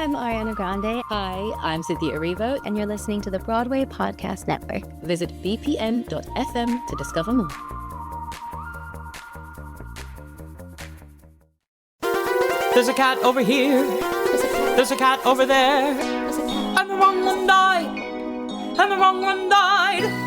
I'm Ariana Grande. Hi, I'm Cynthia Erivo. And you're listening to the Broadway Podcast Network. Visit bpn.fm to discover more. There's a cat over here. There's a cat over there. And the wrong one died. And the wrong one died.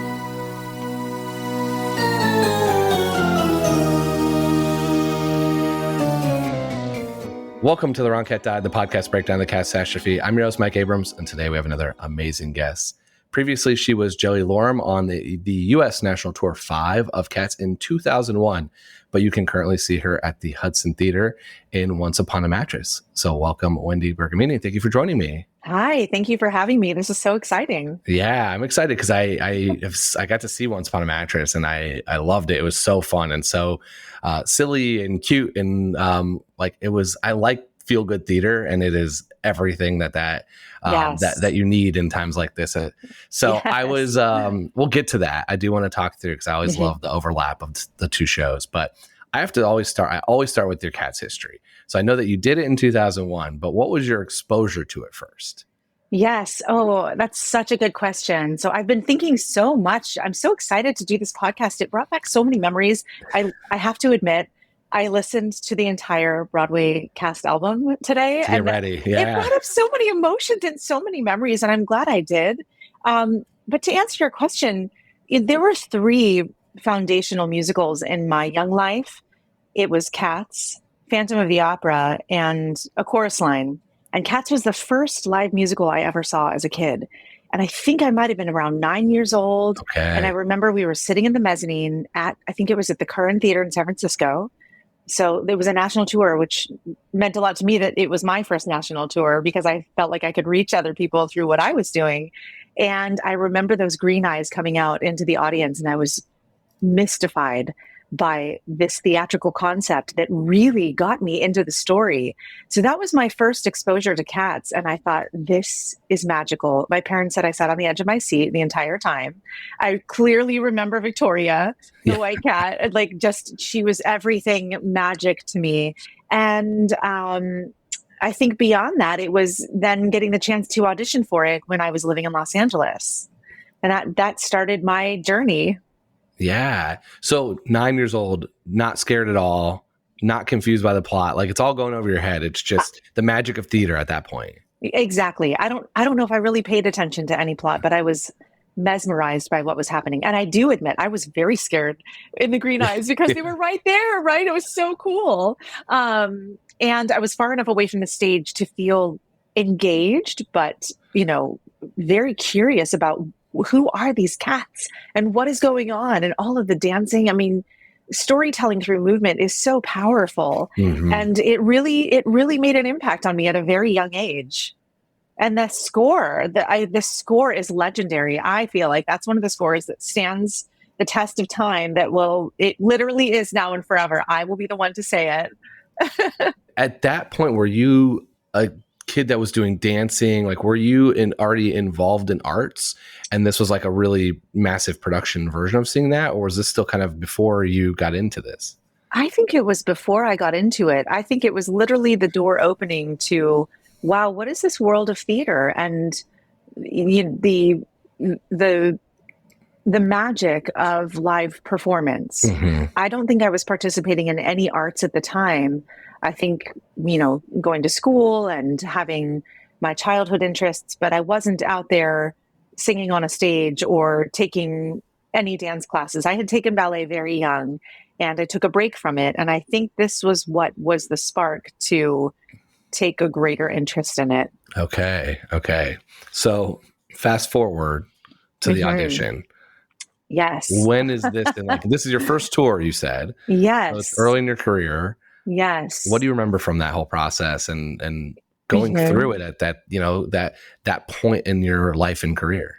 Welcome to The Wrong Cat Died, the podcast breakdown of the catastrophe. I'm your host, Mike Abrams, and today we have another amazing guest. Previously, she was Jellylorum on the U.S. National Tour 5 of Cats in 2001, but you can currently see her at the Hudson Theater in Once Upon a Mattress. So welcome, Wendi Bergamini. Thank you for joining me. Hi, thank you for having me. This is so exciting. Yeah, I'm excited because I got to see Once Upon a Mattress and I loved it. It was so fun and so silly and cute and it was. I like feel good theater, and it is everything that you need in times like this. So yes. I was. We'll get to that. I do want to talk through because I always love the overlap of the two shows, but. I always start with your Cats history. So I know that you did it in 2001, but what was your exposure to it first? Yes. Oh, that's such a good question. So I've been thinking so much. I'm so excited to do this podcast. It brought back so many memories. I have to admit, I listened to the entire Broadway cast album today. Get ready. Yeah. It brought up so many emotions and so many memories, and I'm glad I did. But to answer your question, there were 3 foundational musicals in my young life. It was Cats, Phantom of the Opera, and A Chorus Line. And Cats was the first live musical I ever saw as a kid. And I think I might have been around 9 years old. Okay. And I remember we were sitting in the mezzanine I think it was at the Curran Theater in San Francisco. So there was a national tour, which meant a lot to me that it was my first national tour because I felt like I could reach other people through what I was doing. And I remember those green eyes coming out into the audience, and I was mystified by this theatrical concept that really got me into the story. So that was my first exposure to Cats. And I thought, this is magical. My parents said I sat on the edge of my seat the entire time. I clearly remember Victoria, the white cat. She was everything magic to me. And I think beyond that, it was then getting the chance to audition for it when I was living in Los Angeles. And that started my journey. Yeah. So 9 years old, not scared at all, not confused by the plot. Like it's all going over your head. It's just the magic of theater at that point. Exactly. I don't know if I really paid attention to any plot, but I was mesmerized by what was happening. And I do admit I was very scared in the green eyes because they were right there, right? It was so cool. And I was far enough away from the stage to feel engaged, but, very curious about who are these cats and what is going on and all of the dancing. I mean, storytelling through movement is so powerful. Mm-hmm. And it really made an impact on me at a very young age. And the score is legendary. I feel like that's one of the scores that stands the test of time it literally is now and forever. I will be the one to say it. At that point, were you a kid that was doing dancing? Like, were you already involved in arts and this was like a really massive production version of seeing that? Or was this still kind of before you got into this? I think it was before I got into it. I think it was literally the door opening to, wow, what is this world of theater? And the magic of live performance. Mm-hmm. I don't think I was participating in any arts at the time. I think, going to school and having my childhood interests, but I wasn't out there singing on a stage or taking any dance classes. I had taken ballet very young and I took a break from it. And I think this was what was the spark to take a greater interest in it. Okay. So fast forward to the audition. Yes. When is this? This is your first tour, you said. Yes. So it's early in your career. Yes. What do you remember from that whole process and going through it at that point in your life and career?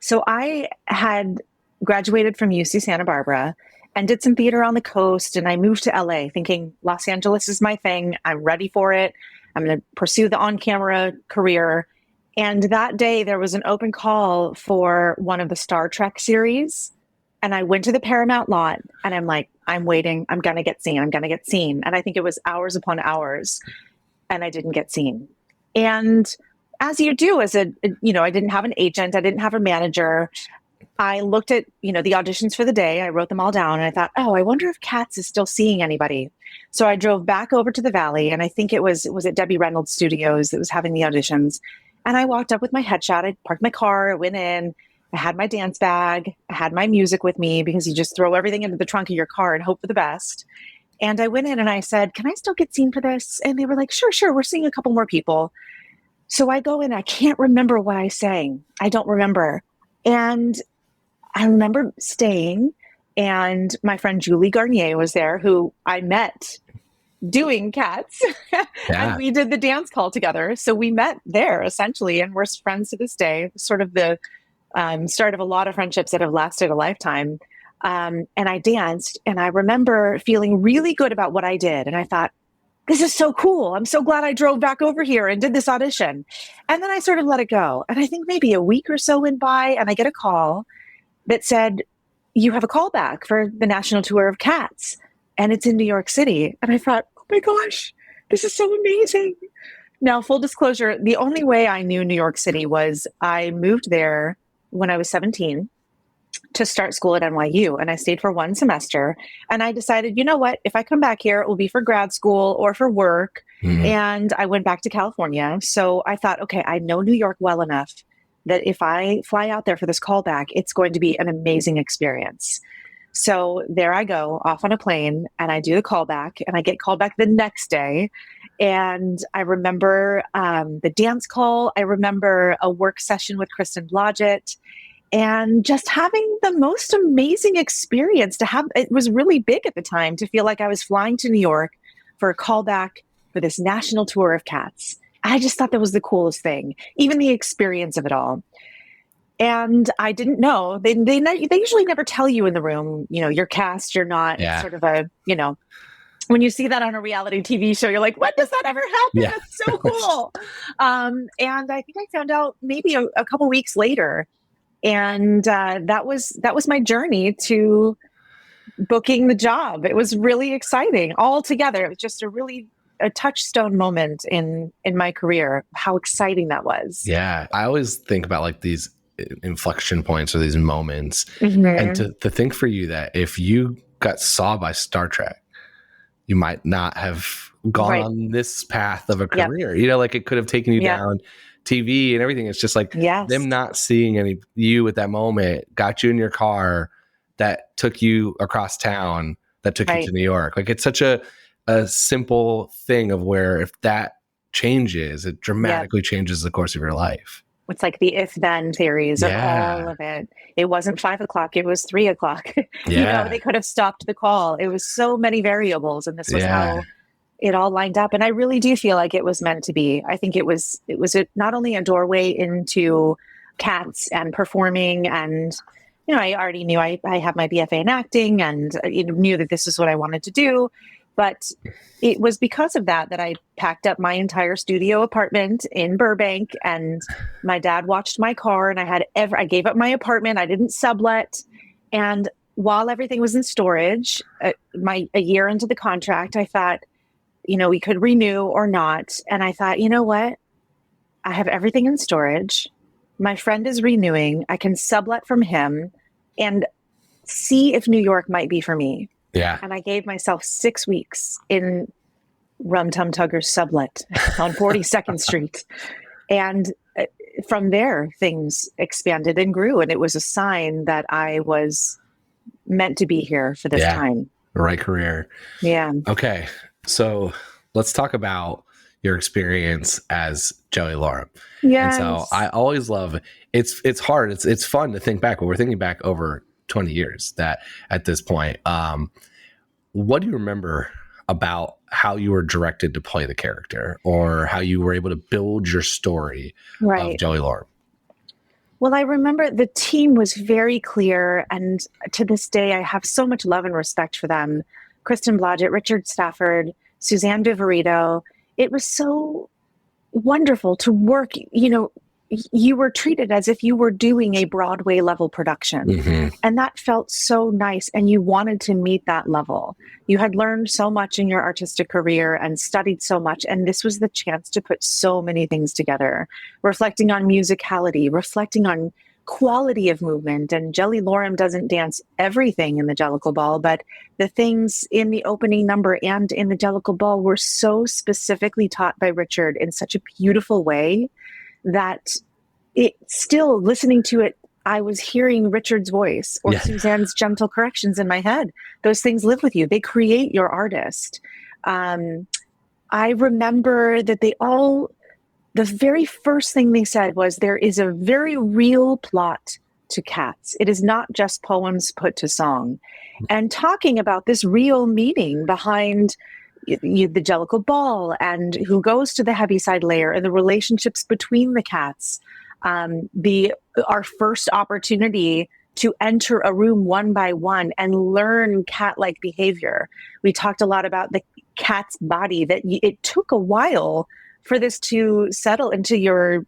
So I had graduated from UC Santa Barbara and did some theater on the coast, and I moved to LA thinking Los Angeles is my thing. I'm ready for it. I'm going to pursue the on-camera career. And that day there was an open call for one of the Star Trek series. And I went to the Paramount lot and I'm like, I'm waiting. I'm going to get seen. And I think it was hours upon hours and I didn't get seen. And as you do as I didn't have an agent, I didn't have a manager. I looked at, the auditions for the day. I wrote them all down and I thought, oh, I wonder if Cats is still seeing anybody. So I drove back over to the Valley, and I think it was at Debbie Reynolds Studios that was having the auditions. And I walked up with my headshot. I parked my car, I went in, I had my dance bag, I had my music with me because you just throw everything into the trunk of your car and hope for the best. And I went in and I said, can I still get seen for this? And they were like, sure. We're seeing a couple more people. So I go in, I can't remember what I sang. I don't remember. And I remember staying, and my friend Julie Garnier was there, who I met doing Cats. Yeah. And we did the dance call together. So we met there essentially, and we're friends to this day, sort of the start of a lot of friendships that have lasted a lifetime. And I danced, and I remember feeling really good about what I did. And I thought, this is so cool. I'm so glad I drove back over here and did this audition. And then I sort of let it go. And I think maybe a week or so went by, and I get a call that said, you have a call back for the national tour of Cats, and it's in New York City. And I thought, oh my gosh, this is so amazing. Now, full disclosure, the only way I knew New York City was I moved there when I was 17 to start school at NYU. And I stayed for one semester. And I decided, you know what, if I come back here, it will be for grad school or for work. Mhm. And I went back to California. So I thought, okay, I know New York well enough that if I fly out there for this callback, it's going to be an amazing experience. So there I go, off on a plane, and I do the callback, and I get called back the next day. And I remember the dance call. I remember a work session with Kristen Blodgett, and just having the most amazing experience to have. It was really big at the time to feel like I was flying to New York for a callback for this national tour of Cats. I just thought that was the coolest thing, even the experience of it all. And I didn't know, they usually never tell you in the room, you're cast, you're not. Yeah. Sort of a, when you see that on a reality TV show, you're like, when does that ever happen? Yeah. That's so cool. And I think I found out maybe a couple weeks later. And that was my journey to booking the job. It was really exciting all together. It was just a touchstone moment in my career, how exciting that was. Yeah. I always think about like these inflection points or these moments. Mm-hmm. And to think for you that if you got saw by Star Trek, you might not have gone Right. on this path of a Yep. career. Like it could have taken you Yeah. down TV and everything. It's just like Yes. them not seeing you at that moment got you in your car that took you across town, that took you Right. to New York. Like it's such a simple thing of where if that changes, it dramatically changes the course of your life. It's like the if-then theories Yeah. of all of it. It wasn't 5 o'clock, it was 3 o'clock. Yeah. They could have stopped the call. It was so many variables, and this was Yeah. how it all lined up. And I really do feel like it was meant to be. I think it was not only a doorway into Cats and performing, and I already knew I have my BFA in acting, and knew that this is what I wanted to do. But it was because of that I packed up my entire studio apartment in Burbank, and my dad watched my car, and I gave up my apartment. I didn't sublet. And while everything was in storage, a year into the contract, I thought, we could renew or not. And I thought, you know what? I have everything in storage. My friend is renewing. I can sublet from him and see if New York might be for me. Yeah. And I gave myself 6 weeks in Rum Tum Tugger's sublet on 42nd Street. And from there, things expanded and grew. And it was a sign that I was meant to be here for this time. The right career. Yeah. Okay. So let's talk about your experience as Jellylorum. Yes. And so I always love it's hard. It's fun to think back, but we're thinking back over 20 years that at this point. What do you remember about how you were directed to play the character, or how you were able to build your story of Jellylorum? Well, I remember the team was very clear, and to this day, I have so much love and respect for them. Kristen Blodgett, Richard Stafford, Suzanne Viverito. It was so wonderful to work, you were treated as if you were doing a Broadway level production. Mm-hmm. And that felt so nice. And you wanted to meet that level. You had learned so much in your artistic career and studied so much. And this was the chance to put so many things together, reflecting on musicality, reflecting on quality of movement. And Jellylorum doesn't dance everything in the Jellicle Ball, but the things in the opening number and in the Jellicle Ball were so specifically taught by Richard in such a beautiful way that it still, listening to it, I was hearing Richard's voice or Suzanne's gentle corrections in my head. Those things live with you. They create your artist. I remember that the very first thing they said was, there is a very real plot to Cats. It is not just poems put to song. And talking about this real meaning behind the Jellicle Ball and who goes to the Heaviside Layer and the relationships between the cats. Our first opportunity to enter a room one by one and learn cat-like behavior. We talked a lot about the cat's body, that it took a while for this to settle into your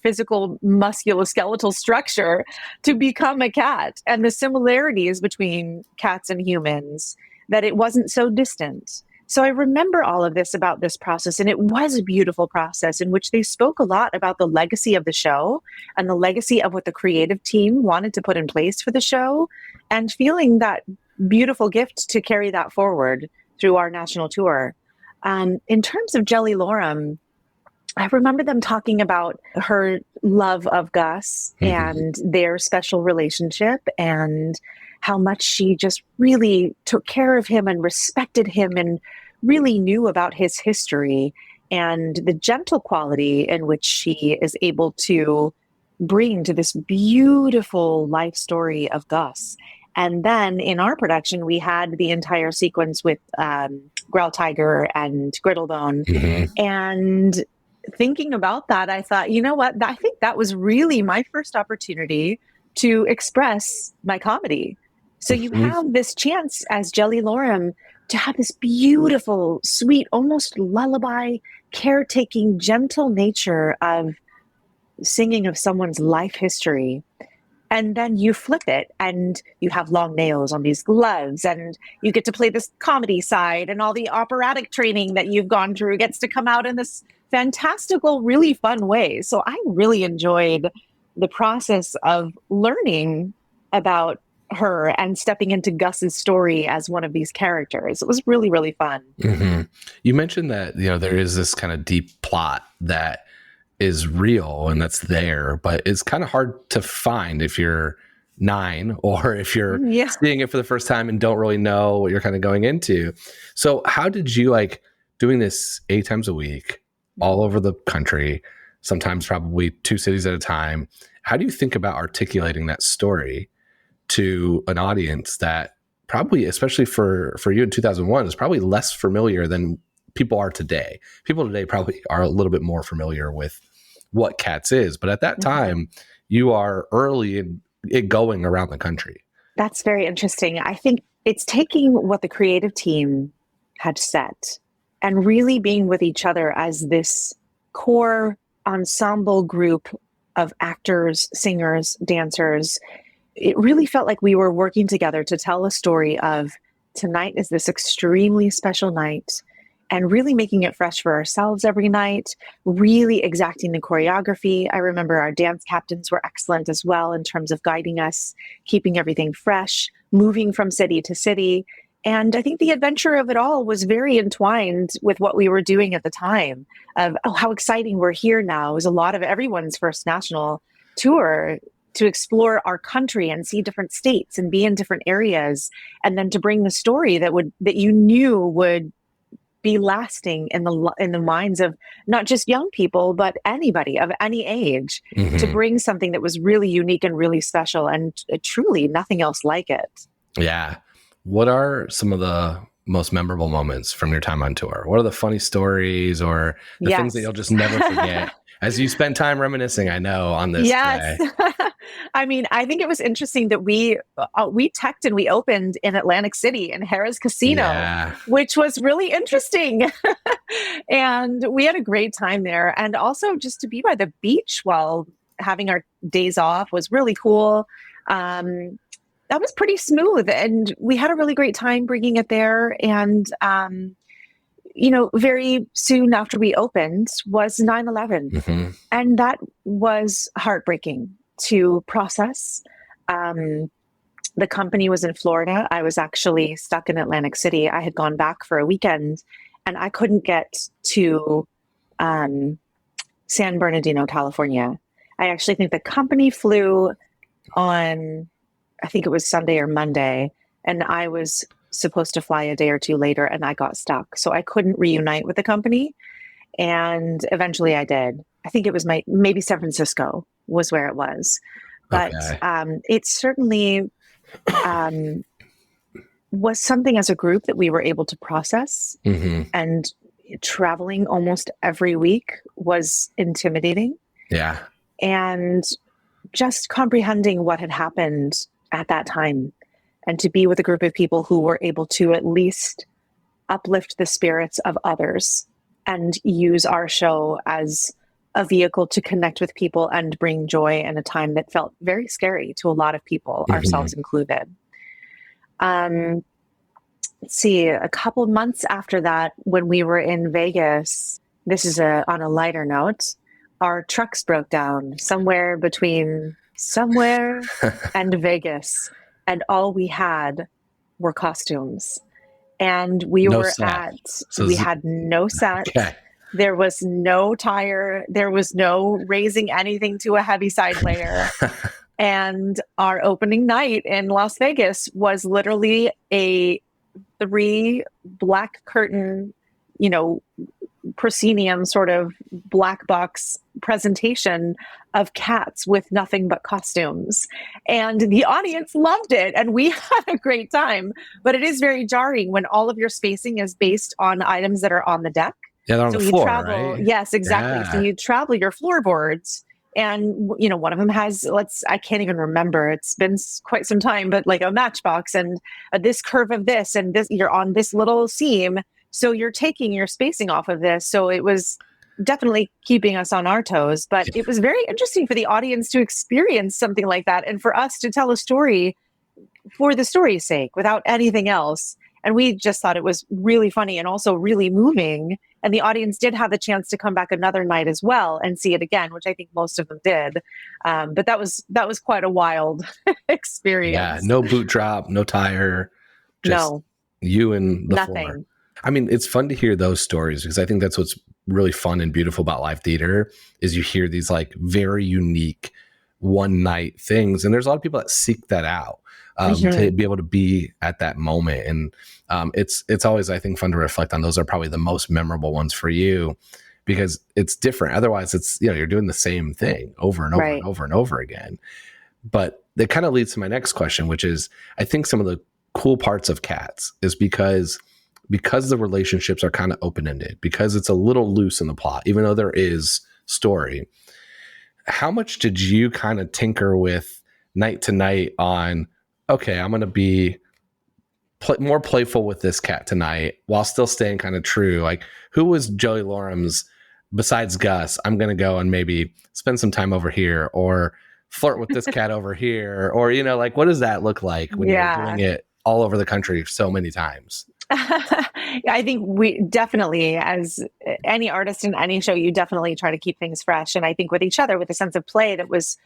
physical musculoskeletal structure to become a cat, and the similarities between cats and humans, that it wasn't so distant. So I remember all of this about this process, and it was a beautiful process in which they spoke a lot about the legacy of the show and the legacy of what the creative team wanted to put in place for the show, and feeling that beautiful gift to carry that forward through our national tour. In terms of Jellylorum, I remember them talking about her love of Gus and their special relationship, and how much she just really took care of him and respected him and really knew about his history, and the gentle quality in which she is able to bring to this beautiful life story of Gus. And then in our production, we had the entire sequence with Growl Tiger and Griddlebone. And thinking about that, I thought, you know what? I think that was really my first opportunity to express my comedy. So you have this chance as Jellylorum to have this beautiful, sweet, almost lullaby, caretaking, gentle nature of singing of someone's life history. And then you flip it and you have long nails on these gloves, and you get to play this comedy side, and all the operatic training that you've gone through gets to come out in this fantastical, really fun way. So I really enjoyed the process of learning about her and stepping into Gus's story as one of these characters. It was really, really fun. You mentioned that, there is this kind of deep plot that is real and that's there, but it's kind of hard to find if you're 9 or if you're seeing it for the first time and don't really know what you're kind of going into. So how did you doing this 8 times a week all over the country, sometimes probably 2 cities at a time? How do you think about articulating that story to an audience that probably, especially for you in 2001, is probably less familiar than people are today? People today probably are a little bit more familiar with what Cats is, but at that time, you are early in it going around the country. That's very interesting. I think it's taking what the creative team had set and really being with each other as this core ensemble group of actors, singers, dancers. It really felt like we were working together to tell a story of tonight is this extremely special night, and really making it fresh for ourselves every night, really exacting the choreography. I remember our dance captains were excellent as well in terms of guiding us, keeping everything fresh, moving from city to city. And I think the adventure of it all was very entwined with what we were doing at the time of, how exciting we're here now. It was a lot of everyone's first national tour to explore our country and see different states and be in different areas, and then to bring the story that you knew would be lasting in the minds of not just young people, but anybody of any age, to bring something that was really unique and really special, and truly nothing else like it. Yeah. What are some of the most memorable moments from your time on tour? What are the funny stories or the things that you'll just never forget as you spend time reminiscing, I know, on this today? I mean, I think it was interesting that we teched and we opened in Atlantic City in Harrah's Casino, Yeah. which was really interesting. And we had a great time there. And also just to be by the beach while having our days off was really cool. That was pretty smooth. And we had a really great time bringing it there. And, very soon after we opened was 9/11. Mm-hmm. And that was heartbreaking to process. The company was in Florida. I was actually stuck in Atlantic City. I had gone back for a weekend and I couldn't get to San Bernardino, California. I actually think the company flew on, I think it was Sunday or Monday, and I was supposed to fly a day or two later and I got stuck. So I couldn't reunite with the company. And eventually I did. I think it was maybe San Francisco was where it was. But Okay. it certainly was something as a group that we were able to process. Mm-hmm. And traveling almost every week was intimidating. Yeah. And just comprehending what had happened at that time and to be with a group of people who were able to at least uplift the spirits of others and use our show as a vehicle to connect with people and bring joy in a time that felt very scary to a lot of people, Mhm. ourselves included. Let's see, a couple months after that, when we were in Vegas, this is on a lighter note, our trucks broke down somewhere between somewhere and Vegas. And all we had were costumes. And we No were set. So we had no set. Okay. There was no tire. There was no raising anything to a Heaviside Layer. And our opening night in Las Vegas was literally a 3 black curtain, proscenium sort of black box presentation of cats with nothing but costumes. And the audience loved it and we had a great time. But it is very jarring when all of your spacing is based on items that are on the deck. Yeah, they're on So the you floor, travel, right? yes, exactly. Yeah. So you travel your floorboards and, one of them has, I can't even remember. It's been quite some time, but like a matchbox and this curve of this and this, you're on this little seam. So you're taking your spacing off of this. So it was definitely keeping us on our toes, but it was very interesting for the audience to experience something like that. And for us to tell a story for the story's sake without anything else. And we just thought it was really funny and also really moving. And the audience did have the chance to come back another night as well and see it again, which I think most of them did. But that was quite a wild experience. Yeah. No boot drop, no tire. Just No, you and the nothing. floor. I mean, it's fun to hear those stories because I think that's what's really fun and beautiful about live theater is you hear these like very unique one night things. And there's a lot of people that seek that out to be able to be at that moment. And it's always, I think, fun to reflect on. Those are probably the most memorable ones for you because it's different. Otherwise, it's, you're doing the same thing over and over Right. and over and over again. But that kind of leads to my next question, which is, I think some of the cool parts of Cats is because the relationships are kind of open-ended, because it's a little loose in the plot, even though there is story. How much did you kind of tinker with night to night on, okay, I'm going to be more playful with this cat tonight while still staying kind of true? Like, who was Jellylorum's, besides Gus, I'm going to go and maybe spend some time over here or flirt with this cat over here? Or, like, what does that look like when you're doing it all over the country so many times? I think we definitely, as any artist in any show, you definitely try to keep things fresh. And I think with each other, with a sense of play that was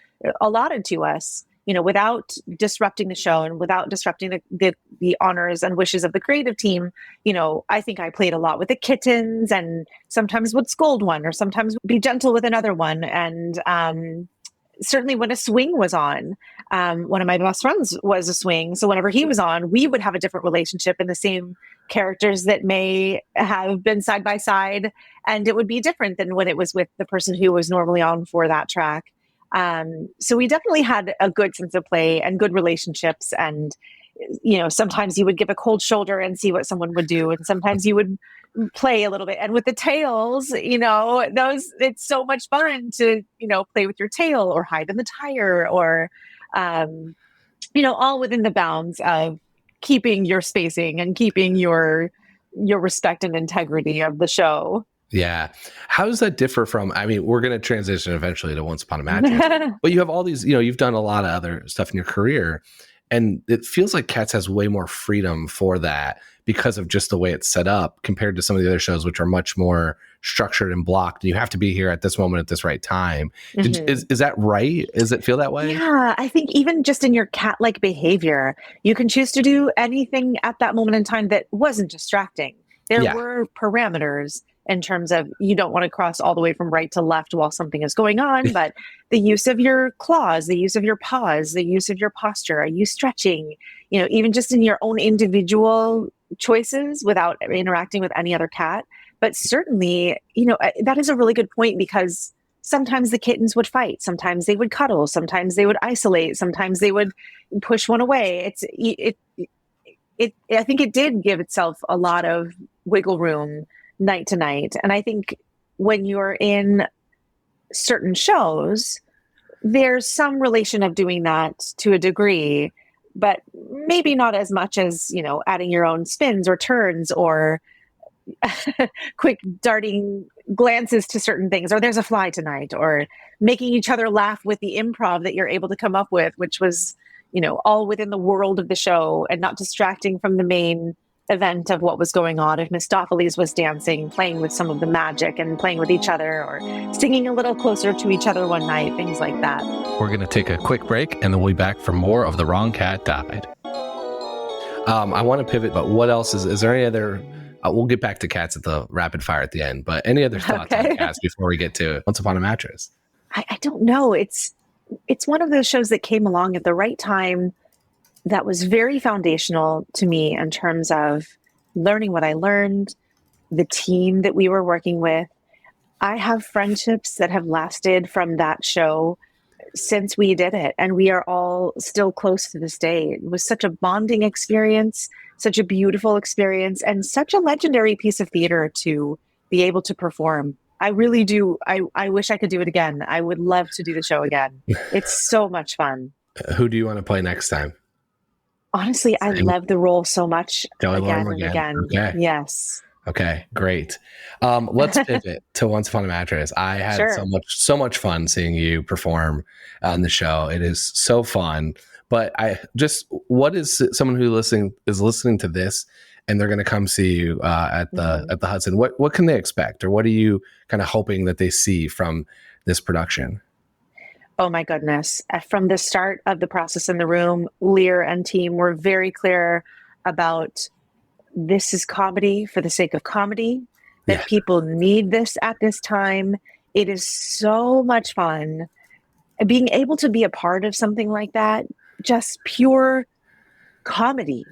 allotted to us, without disrupting the show and without disrupting the honors and wishes of the creative team, I think I played a lot with the kittens and sometimes would scold one or sometimes be gentle with another one. And certainly when a swing was on, one of my best friends was a swing. So whenever he was on, we would have a different relationship in the same characters that may have been side by side. And it would be different than when it was with the person who was normally on for that track. So we definitely had a good sense of play and good relationships. And, sometimes you would give a cold shoulder and see what someone would do. And sometimes you would play a little bit. And with the tails, it's so much fun to, play with your tail or hide in the tire or, all within the bounds of keeping your spacing and keeping your respect and integrity of the show. Yeah. How does that differ from, we're going to transition eventually to Once Upon a Mattress, but you have all these, you've done a lot of other stuff in your career, and it feels like Cats has way more freedom for that because of just the way it's set up compared to some of the other shows, which are much more structured and blocked. You have to be here at this moment at this right time. Is that right? Does it feel that way? Yeah, I think even just in your cat-like behavior, you can choose to do anything at that moment in time that wasn't distracting. There were parameters in terms of you don't want to cross all the way from right to left while something is going on, but the use of your claws, the use of your paws, the use of your posture, are you stretching, even just in your own individual choices without interacting with any other cat. But certainly, that is a really good point, because sometimes the kittens would fight, sometimes they would cuddle, sometimes they would isolate, sometimes they would push one away. I think it did give itself a lot of wiggle room night to night. And I think when you're in certain shows, there's some relation of doing that to a degree, but maybe not as much as, adding your own spins or turns or quick darting glances to certain things, or there's a fly tonight, or making each other laugh with the improv that you're able to come up with, which was, all within the world of the show and not distracting from the main event of what was going on. If Mistopheles was dancing, playing with some of the magic and playing with each other, or singing a little closer to each other one night, things like that. We're going to take a quick break, and then we'll be back for more of The Wrong Cat Died. I want to pivot, but what else is there any other, we'll get back to Cats at the rapid fire at the end, but any other thoughts on Cats before we get to Once Upon a Mattress? I don't know. It's one of those shows that came along at the right time that was very foundational to me in terms of learning what I learned, the team that we were working with. I have friendships that have lasted from that show since we did it, and we are all still close to this day. It was such a bonding experience, such a beautiful experience, and such a legendary piece of theater to be able to perform. I really do. I wish I could do it again. I would love to do the show again. It's so much fun. Who do you want to play next time? Honestly, I love the role so much. Jellylorum again. Okay. Yes. Okay, great. Let's pivot to Once Upon a Mattress. I had so much fun seeing you perform on the show. It is so fun. But what is someone who is listening to this and they're going to come see you at the Hudson? What can they expect, or what are you kind of hoping that they see from this production? Oh my goodness. From the start of the process in the room, Lear and team were very clear about this is comedy for the sake of comedy, that people need this at this time. It is so much fun. Being able to be a part of something like that, just pure comedy.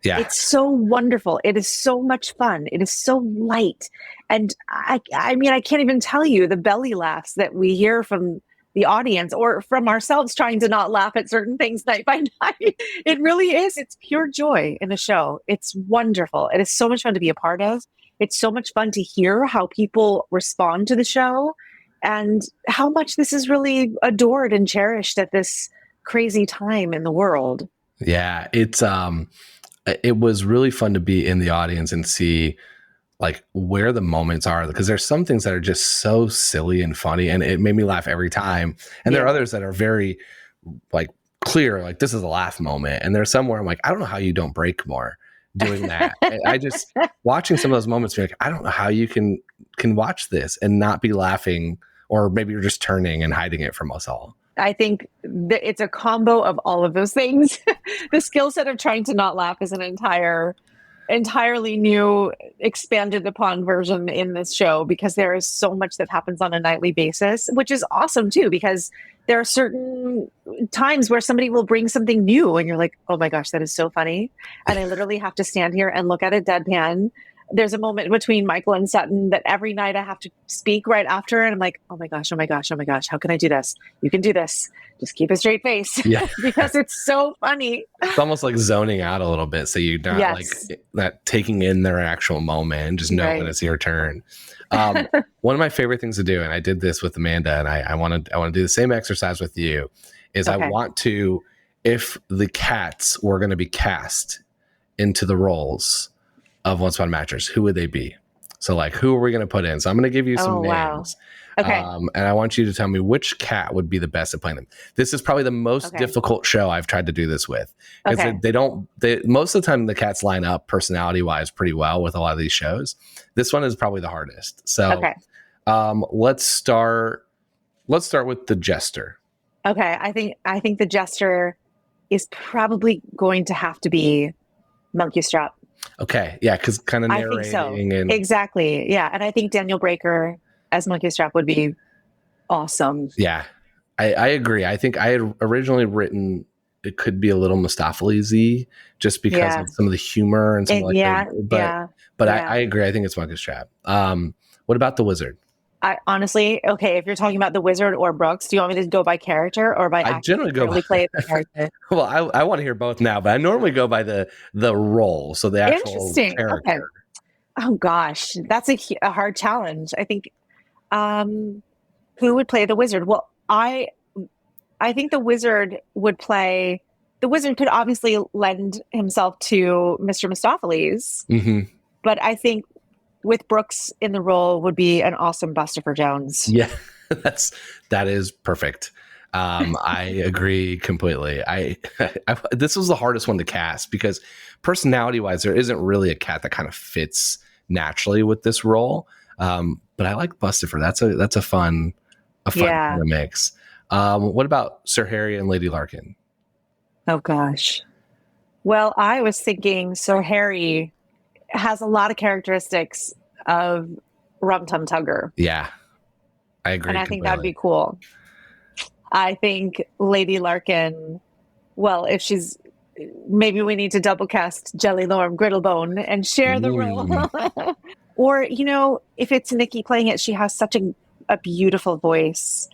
Yeah. It's so wonderful. It is so much fun. It is so light. And I can't even tell you the belly laughs that we hear from the audience or from ourselves trying to not laugh at certain things night by night. It really is. It's pure joy in a show. It's wonderful. It is so much fun to be a part of. It's so much fun to hear how people respond to the show and how much this is really adored and cherished at this crazy time in the world. Yeah, it was really fun to be in the audience and see like where the moments are, because there's some things that are just so silly and funny and it made me laugh every time. And there are others that are very like clear, like this is a laugh moment. And there's some where I'm like, I don't know how you don't break more doing that. I just watching some of those moments, be like, I don't know how you can watch this and not be laughing, or maybe you're just turning and hiding it from us all. I think it's a combo of all of those things. The skill set of trying to not laugh is an entirely new, expanded upon version in this show, because there is so much that happens on a nightly basis, which is awesome too, because there are certain times where somebody will bring something new and you're like, oh my gosh, that is so funny. And I literally have to stand here and look at it deadpan there's a moment between Michael and Sutton that every night I have to speak right after, and I'm like, oh my gosh, how can I do this? You can do this. Just keep a straight face. Yeah. Because it's so funny. It's almost like zoning out a little bit, so you're not like not taking in their actual moment and just know when it's your turn. One of my favorite things to do, and I did this with Amanda, and I want to do the same exercise with you, is I want to, if the cats were going to be cast into the roles of Once Upon a Mattress, who would they be? So like, who are we going to put in? So I'm going to give you some names. Wow. Okay. And I want you to tell me which cat would be the best at playing them. This is probably the most difficult show I've tried to do this with. Because most of the time the cats line up personality wise pretty well with a lot of these shows. This one is probably the hardest. So let's start with the Jester. Okay. I think the Jester is probably going to have to be Monkey Strap. Okay. Yeah, because kind of narrating. I think so. And exactly. Yeah. And I think Daniel Breaker as Monkey Strap would be awesome. Yeah, I agree. I think I had originally written it could be a little Mistopheles-y just because of some of the humor and some but I agree. I think it's Monkey Strap. What about the Wizard? I honestly, if you're talking about the Wizard or Brooks, do you want me to go by character or by I generally go by play the character? Well, I want to hear both now, but I normally go by the role, so the actual character. Okay. Oh gosh, that's a hard challenge. I think who would play the Wizard? Well, I think the Wizard would play. The Wizard could obviously lend himself to Mr. Mistopheles, but I think with Brooks in the role would be an awesome Buster Jones. Yeah, that is perfect. I agree completely. I this was the hardest one to cast because personality wise, there isn't really a cat that kind of fits naturally with this role. But I like Bustifer. That's a fun kind of mix. What about Sir Harry and Lady Larkin? Oh gosh. Well, I was thinking Sir Harry has a lot of characteristics of Rum Tum Tugger. Yeah, I agree. And I think that'd be cool. I think Lady Larkin, well, if she's, maybe we need to double cast Jellylorum Griddlebone and share the role. Or, if it's Nikki playing it, she has such a beautiful voice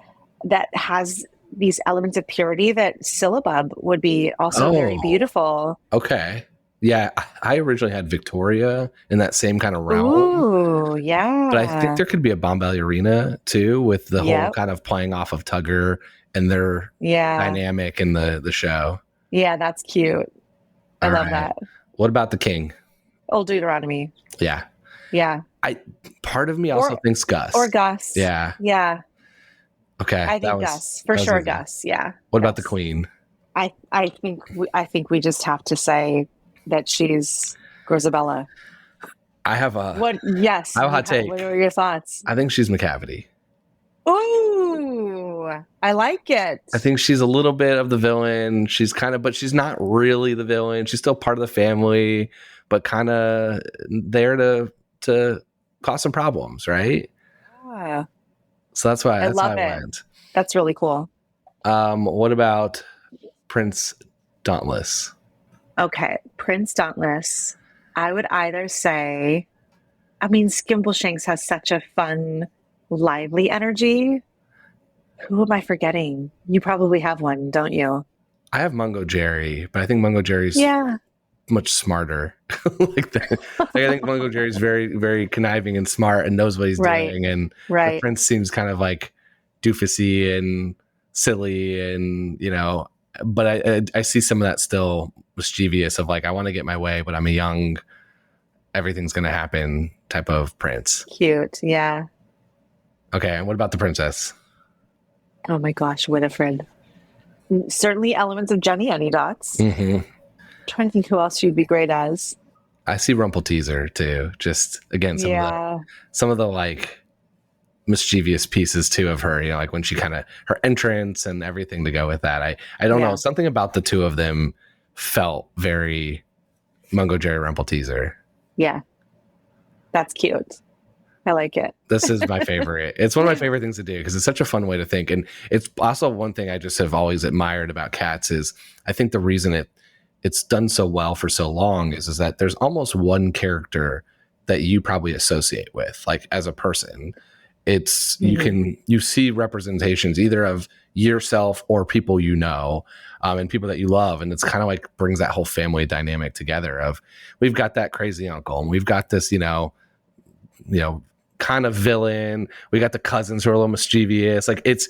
that has these elements of purity that Syllabub would be also very beautiful. Okay. Yeah, I originally had Victoria in that same kind of realm. Ooh, yeah. But I think there could be a Bomb Ballerina too, with the whole kind of playing off of Tugger and their dynamic in the show. Yeah, that's cute. I love that. What about the King? Old Deuteronomy. Yeah. Yeah. Part of me also thinks Gus. Or Gus. Yeah. Yeah. Okay. I think Gus. For sure, Gus. Yeah. What about the Queen? I think we just have to say that she's Grisabella. I have a hot take. What are your thoughts? I think she's McCavity. Ooh, I like it. I think she's a little bit of the villain. She's but she's not really the villain. She's still part of the family, but kind of there to cause some problems, right? Yeah. So that's why I love it. went. That's really cool. What about Prince Dauntless? Okay, Prince Dauntless. I would either say, Skimbleshanks has such a fun, lively energy. Who am I forgetting? You probably have one, don't you? I have Mungo Jerry, but I think Mungo Jerry's much smarter. I think Mungo Jerry's very, very conniving and smart and knows what he's doing. And the Prince seems kind of like doofusy and silly and, but I see some of that still mischievous of I want to get my way, but I'm a young, everything's going to happen type of prince. Cute. Yeah. Okay. And what about the princess? Oh my gosh. Winifred. Certainly elements of Jenny Anydots. Mm-hmm. Trying to think who else she'd be great as. I see Rumpelteazer too. Just again, some of the mischievous pieces too of her, when she her entrance and everything to go with that. I don't know. Something about the two of them felt very Mungo Jerry Rumpelteazer. Yeah. That's cute. I like it. This is my favorite. It's one of my favorite things to do because it's such a fun way to think. And it's also one thing I just have always admired about Cats is I think the reason it's done so well for so long is that there's almost one character that you probably associate with, like as a person. It's you see representations either of yourself or people and people that you love, and it's kind of like brings that whole family dynamic together. Of we've got that crazy uncle, and we've got this kind of villain. We got the cousins who are a little mischievous. Like it's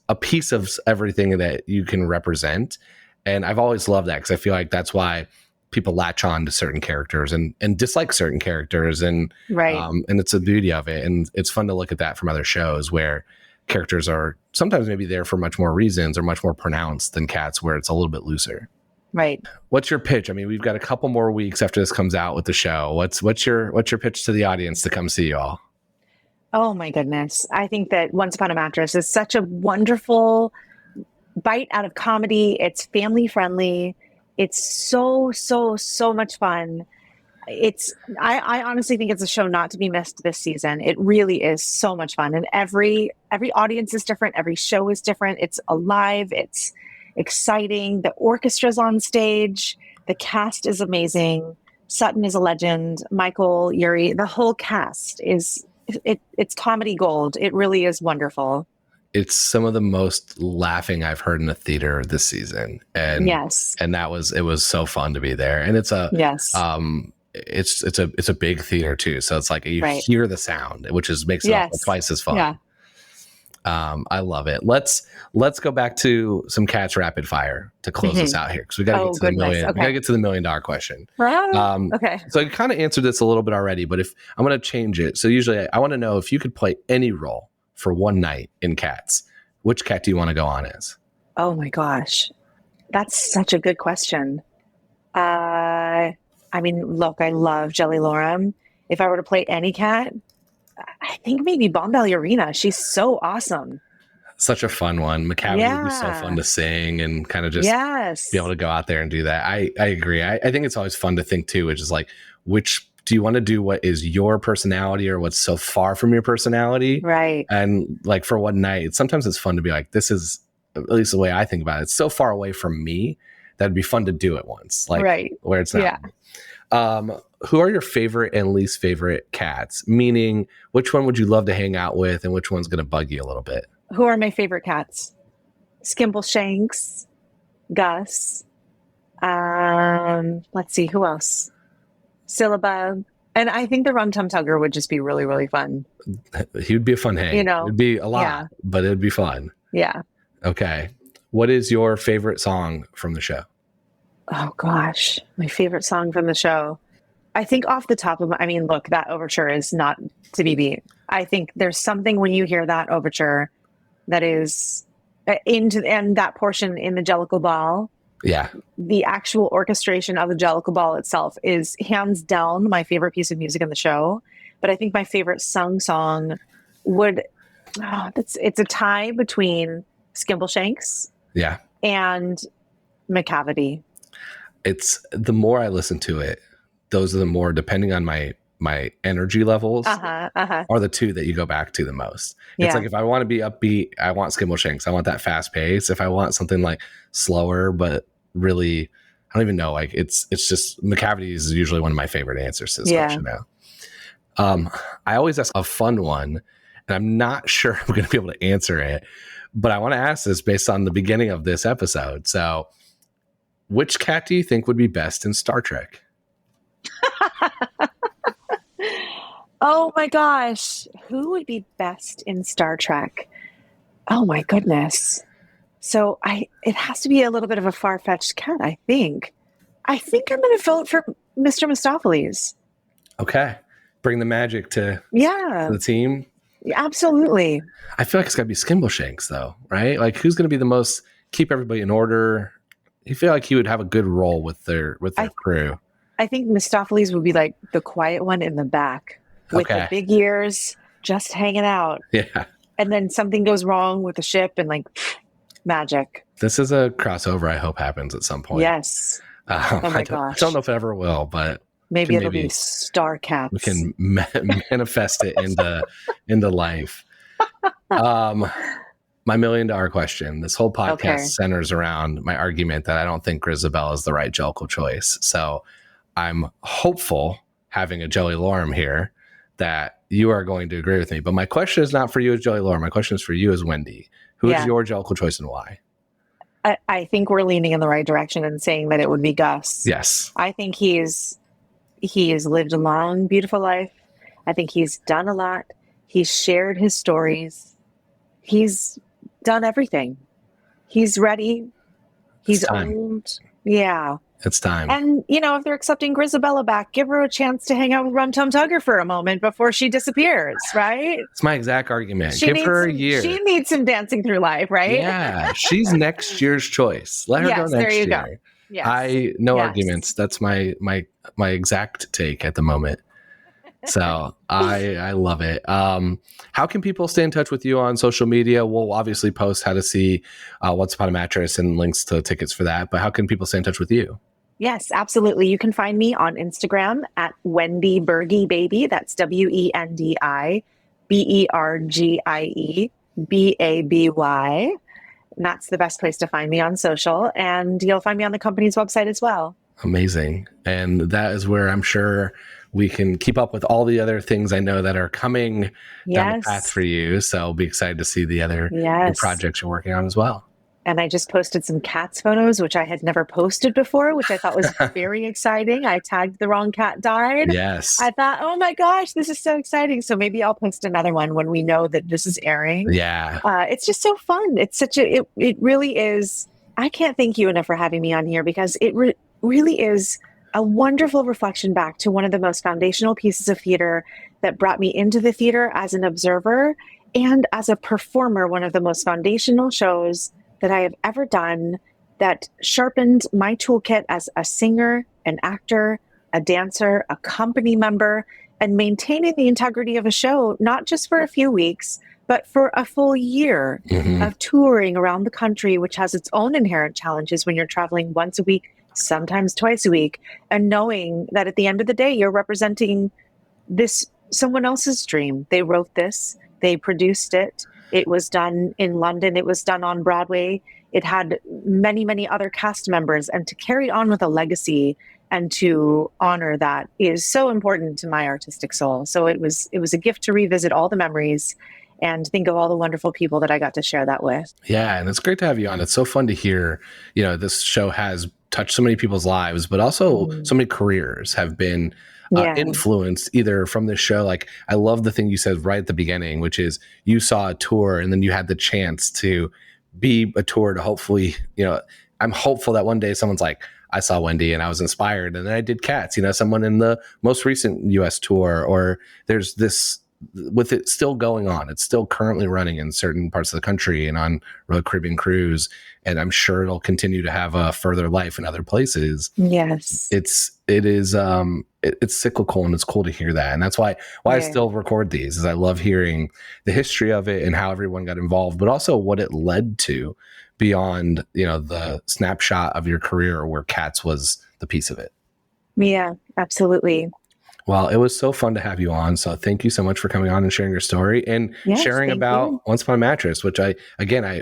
a piece of everything that you can represent, and I've always loved that because I feel like that's why people latch on to certain characters and dislike certain characters, and and it's the beauty of it. And it's fun to look at that from other shows where characters are sometimes maybe there for much more reasons or much more pronounced than Cats, where it's a little bit looser. Right. What's your pitch? I mean, we've got a couple more weeks after this comes out with the show. What's your pitch to the audience to come see you all? Oh my goodness. I think that Once Upon a Mattress is such a wonderful bite out of comedy. It's family friendly. It's so much fun. I honestly think it's a show not to be missed this season. It really is so much fun. And every audience is different. Every show is different. It's alive. It's exciting. The orchestra's on stage. The cast is amazing. Sutton is a legend. Michael, Yuri, the whole cast it's comedy gold. It really is wonderful. It's some of the most laughing I've heard in a theater this season. And and it was so fun to be there. And it's it's a big theater too. So it's like you hear the sound, which makes it twice as fun. Yeah. I love it. Let's go back to some Cats rapid fire to close us out here, because we got to get to the million. Okay. We got to get to the $1 million question. Okay. So I kind of answered this a little bit already, but if I'm going to change it. So usually I want to know if you could play any role for one night in Cats, which cat do you want to go on as? Oh my gosh, that's such a good question. I mean, look, I love Jellylorum. If I were to play any cat, I think maybe Bomb Ballerina. She's so awesome. Such a fun one. Macavity would be so fun to sing and kind of just be able to go out there and do that. I agree. I think it's always fun to think too, which is like, which do you want to do what is your personality or what's so far from your personality? Right. And like for one night, sometimes it's fun to be like, this is, at least the way I think about it, it's so far away from me that it'd be fun to do it once. Like where it's not. Yeah. Who are your favorite and least favorite cats? Meaning, which one would you love to hang out with and which one's going to bug you a little bit? Who are my favorite cats? Skimbleshanks, Gus. Let's see, who else? Syllabub. And I think the Rum Tum Tugger would just be really, really fun. He would be a fun hang. It'd be a lot, but it'd be fun. Yeah. Okay. What is your favorite song from the show? Oh gosh, my favorite song from the show. I think off the top of look, that overture is not to be beat. I think there's something when you hear that overture that is and that portion in the Jellicle Ball. Yeah. The actual orchestration of the Jellicle Ball itself is hands down my favorite piece of music in the show. But I think my favorite sung song it's a tie between Skimbleshanks and Macavity. It's the more I listen to it, those are the more, depending on my energy levels, are the two that you go back to the most. It's like if I want to be upbeat, I want Skimbleshanks. I want that fast pace. If I want something like slower, but really, I don't even know. Like it's just Macavity is usually one of my favorite answers to this question now. I always ask a fun one, and I'm not sure I'm going to be able to answer it, but I want to ask this based on the beginning of this episode. So, which cat do you think would be best in Star Trek? Oh my gosh. Who would be best in Star Trek? Oh my goodness. So it has to be a little bit of a far-fetched cat, I think. I think I'm going to vote for Mr. Mistopheles. Okay. Bring the magic to the team. Absolutely. I feel like it's got to be Skimbleshanks though, right? Like who's going to be the most, keep everybody in order? You feel like he would have a good role with their crew. I think Mistopheles would be like the quiet one in the back with the big ears, just hanging out. Yeah. And then something goes wrong with the ship and like magic. This is a crossover I hope happens at some point. Yes. Oh my gosh. I don't know if it ever will, but maybe it'll be Star Cats. We can manifest it into life. My $1 million question. This whole podcast centers around my argument that I don't think Grisabelle is the right Jellicle choice. So I'm hopeful, having a Jellylorum here that you are going to agree with me. But my question is not for you as Jellylorum. My question is for you as Wendi. Who is your Jellicle choice and why? I think we're leaning in the right direction and saying that it would be Gus. Yes. I think he has lived a long, beautiful life. I think he's done a lot. He's shared his stories. He's done everything. He's ready. He's old. Yeah. It's time. And, if they're accepting Grisabella back, give her a chance to hang out with Rum Tum Tugger for a moment before she disappears, right? It's my exact argument. Give her a year. She needs some dancing through life, right? Yeah. She's next year's choice. Let her go next year. There you go. Yes. No arguments. That's my exact take at the moment. So I love it. How can people stay in touch with you on social media? We'll obviously post how to see Once Upon a Mattress and links to tickets for that. But how can people stay in touch with you? Yes, absolutely. You can find me on Instagram at Wendi Bergie That's WendiBergie Baby. And that's the best place to find me on social. And you'll find me on the company's website as well. Amazing. And that is where I'm sure we can keep up with all the other things I know that are coming down the path for you. So I'll be excited to see the other new projects you're working on as well. And I just posted some cats photos, which I had never posted before, which I thought was very exciting. I tagged the wrong cat died. Yes. I thought, oh my gosh, this is so exciting. So maybe I'll post another one when we know that this is airing. Yeah. It's just so fun. It's it really is. I can't thank you enough for having me on here because it really is a wonderful reflection back to one of the most foundational pieces of theater that brought me into the theater as an observer and as a performer, one of the most foundational shows that I have ever done that sharpened my toolkit as a singer, an actor, a dancer, a company member, and maintaining the integrity of a show, not just for a few weeks, but for a full year of touring around the country, which has its own inherent challenges when you're traveling once a week, sometimes twice a week, and knowing that at the end of the day, you're representing this someone else's dream. They wrote this, they produced it. It was done in London. It was done on Broadway. It had many, many other cast members. And to carry on with a legacy and to honor that is so important to my artistic soul. So it was a gift to revisit all the memories and think of all the wonderful people that I got to share that with. Yeah, and it's great to have you on. It's so fun to hear, this show has touched so many people's lives, but also so many careers have been influenced either from this show. Like, I love the thing you said right at the beginning, which is you saw a tour and then you had the chance to be a tour to hopefully, I'm hopeful that one day someone's like, I saw Wendi and I was inspired and then I did Cats, someone in the most recent US tour, or there's this with it still going on. It's still currently running in certain parts of the country and on Royal Caribbean Cruise. And I'm sure it'll continue to have a further life in other places. Yes. It's cyclical and it's cool to hear that. And that's why I still record these is I love hearing the history of it and how everyone got involved, but also what it led to beyond, the snapshot of your career where Cats was the piece of it. Yeah, absolutely. Well, it was so fun to have you on. So thank you so much for coming on and sharing your story and sharing about Once Upon a Mattress, which I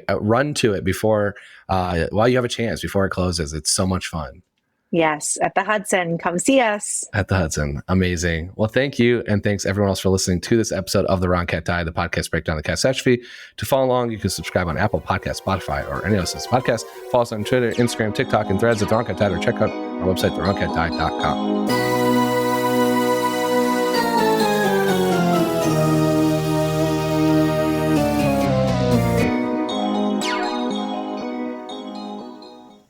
run to it before, while you have a chance, before it closes. It's so much fun. Yes, at the Hudson. Come see us. At the Hudson. Amazing. Well, thank you. And thanks everyone else for listening to this episode of The Wrong Cat Died, the podcast breakdown of the catastrophe. To follow along, you can subscribe on Apple Podcasts, Spotify, or any other podcast. Follow us on Twitter, Instagram, TikTok, and Threads at The Wrong Cat Died, or check out our website, thewrongcatdied.com.